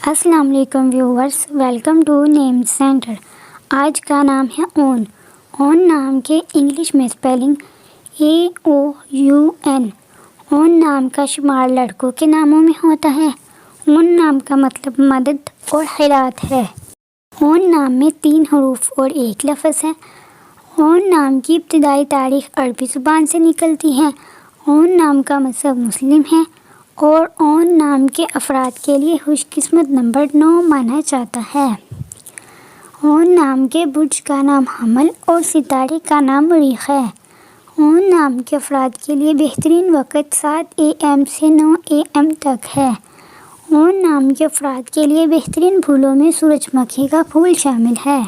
السلام علیکم viewers, welcome to name centre. آج کا نام ہے اون۔ اون نام کے انگلش میں اسپیلنگ AOUN۔ اون نام کا شمار لڑکوں کے ناموں میں ہوتا ہے۔ اون نام کا مطلب مدد اور خیرات ہے۔ اون نام میں 3 حروف اور 1 لفظ ہے۔ اون نام کی ابتدائی تاریخ عربی زبان سے نکلتی ہے۔ اون نام کا مذہب مسلم ہے اور اون نام کے افراد کے لیے خوش قسمت نمبر 9 مانا جاتا ہے۔ اون نام کے برج کا نام حمل اور ستارے کا نام مریخ ہے۔ اون نام کے افراد کے لیے بہترین وقت 7 AM سے 9 AM تک ہے۔ اون نام کے افراد کے لیے بہترین پھولوں میں سورج مکھی کا پھول شامل ہے۔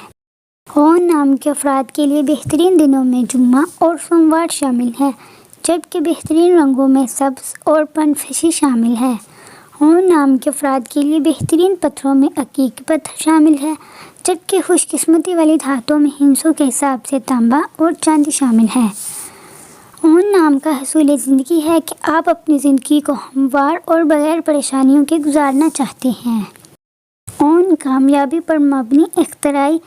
اون نام کے افراد کے لیے بہترین دنوں میں جمعہ اور سوموار شامل ہے، جبکہ بہترین رنگوں میں سبز اور پنفشی شامل ہے۔ اون نام کے افراد کے لیے بہترین پتھروں میں عقیق پتھر شامل ہے، جبکہ خوش قسمتی والی دھاتوں میں ہندسوں کے حساب سے تانبا اور چاندی شامل ہے۔ اون نام کا حصول زندگی ہے کہ آپ اپنی زندگی کو ہموار اور بغیر پریشانیوں کے گزارنا چاہتے ہیں۔ اون کامیابی پر مبنی، اختراعی،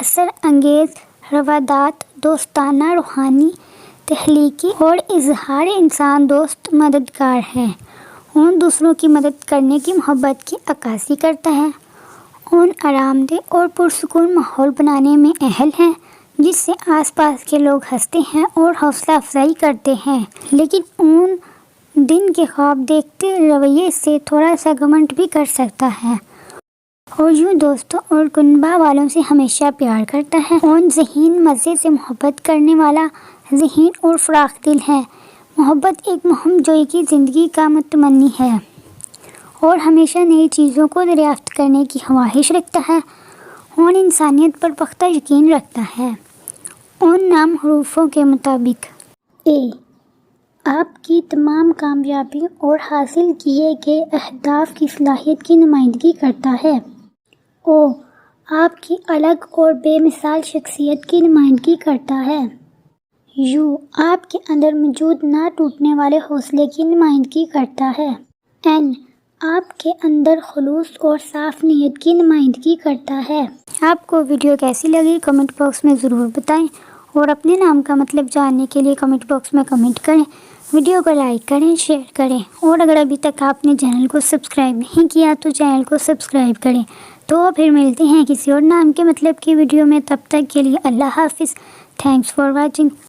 اثر انگیز روادات، دوستانہ، روحانی، تخلیقی اور اظہار انسان دوست مددگار ہے۔ اون دوسروں کی مدد کرنے کی محبت کی عکاسی کرتا ہے۔ اون آرام دہ اور پرسکون ماحول بنانے میں اہل ہے، جس سے آس پاس کے لوگ ہنستے ہیں اور حوصلہ افزائی کرتے ہیں، لیکن اون دن کے خواب دیکھتے رویے سے تھوڑا سا گھمنڈ بھی کر سکتا ہے اور یوں دوستوں اور کنبہ والوں سے ہمیشہ پیار کرتا ہے۔ اون ذہین، مزے سے محبت کرنے والا، ذہین اور فراخ دل ہے۔ محبت ایک مہم جوئی کی زندگی کا متمنی ہے اور ہمیشہ نئی چیزوں کو دریافت کرنے کی خواہش رکھتا ہے۔ اون انسانیت پر پختہ یقین رکھتا ہے۔ اون نام حروفوں کے مطابق A آپ کی تمام کامیابیوں اور حاصل کیے گئے اہداف کی صلاحیت کی نمائندگی کرتا ہے۔ O آپ کی الگ اور بے مثال شخصیت کی نمائندگی کرتا ہے۔ U آپ کے اندر موجود نہ ٹوٹنے والے حوصلے کی نمائندگی کرتا ہے۔ N آپ کے اندر خلوص اور صاف نیت کی نمائندگی کرتا ہے۔ آپ کو ویڈیو کیسی لگی کمنٹ باکس میں ضرور بتائیں اور اپنے نام کا مطلب جاننے کے لیے کمنٹ باکس میں کمنٹ کریں۔ ویڈیو کو لائک کریں، شیئر کریں اور اگر ابھی تک آپ نے چینل کو سبسکرائب نہیں کیا تو چینل کو سبسکرائب کریں۔ تو پھر ملتے ہیں کسی اور نام کے مطلب کی ویڈیو میں، تب تک کے لیے اللہ حافظ۔ Thanks for watching.